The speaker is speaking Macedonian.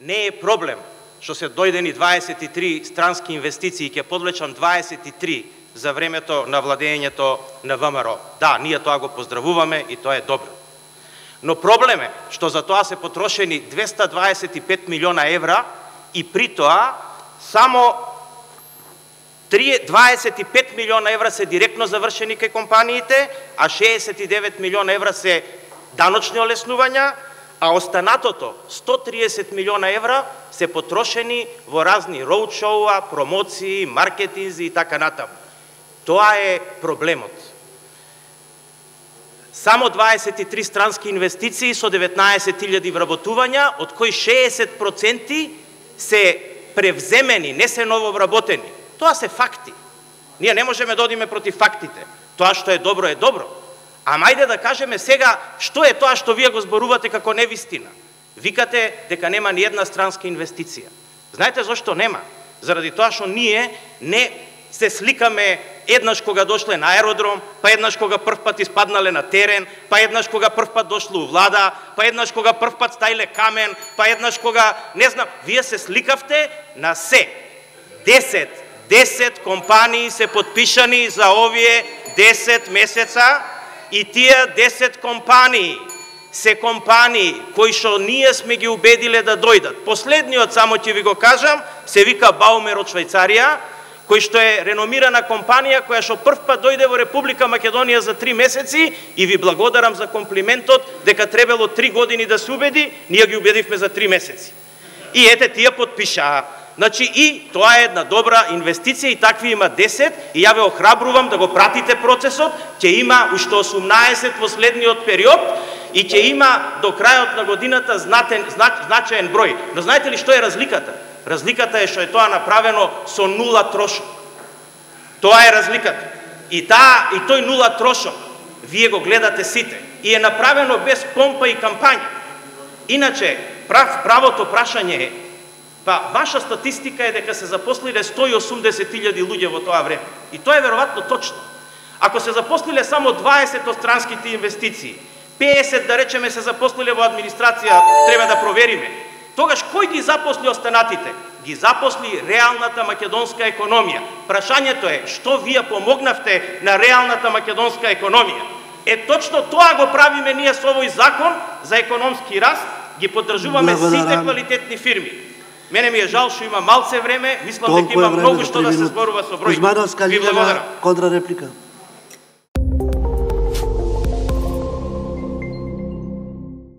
не е проблем што се дојдени 23 странски инвестиции, ќе подлечам 23 за времето на владењето на ВМРО. Да, ние тоа го поздравуваме и тоа е добро. Но проблем е што за тоа се потрошени 225 милиона евра и при тоа само 25 милиона евра се директно завршени кај компаниите, а 69 милиона евра се даночни олеснувања, а останатото 130 милиона евра се потрошени во разни роудшоуа, промоции, маркетинзи и така натаму. Тоа е проблемот. Само 23 странски инвестиции со 19.000 вработувања, од кои 60% се превземени, не се нововработени. Тоа се факти. Ние не можеме да одиме против фактите. Тоа што е добро, е добро. Ама ајде да кажеме сега што е тоа што вие го зборувате како невистина. Викате дека нема ни една странска инвестиција. Знаете зашто нема? Заради тоа што ние не се сликаме еднаш кога дошле на аеродром, па еднаш кога прв пат испаднале на терен, па еднаш кога прв пат дошле у влада, па еднаш кога прв пат стаиле камен, па еднаш кога, не знам, вие се сликавте на се. 10 компании се подпишани за овие 10 месеца и тие 10 компании се компании кои што ние сме ги убедиле да дојдат. Последниот, само ќе ви го кажам, се вика Баумер од Швајцарија, кој што е реномирана компанија која што прв пат дојде во Република Македонија за 3 месеци и ви благодарам за комплиментот дека требало 3 години да се убеди, ние ги убедивме за 3 месеци. И ете тие подпишаа. Значи и тоа е една добра инвестиција и такви има 10 и ја ве охрабрувам да го пратите процесот, ќе има уште 18 во следниот период и ќе има до крајот на годината значаен број. Но знаете ли што е разликата? Разликата е што е тоа направено со нула трошок. Тоа е разликата. И тој нула трошок вие го гледате сите и е направено без помпа и кампања. Иначе правото прашање е, па ваша статистика е дека се запослиле 180.000 луѓе во тоа време. И тоа е веројатно точно. Ако се запослиле само 20 од странските инвестиции, 50 да речеме се запослиле во администрација, треба да провериме. Тогаш кој ги запосли останатите? Ги запосли реалната македонска економија. Прашањето е што вие помогнавте на реалната македонска економија. Е точно тоа го правиме ние со овој закон за економски раст, ги поддржуваме сите квалитетни фирми. Мене ми е жал што има малце време, мислам дека има многу што да се зборува со бројки. Ви благодарам. Контрареплика.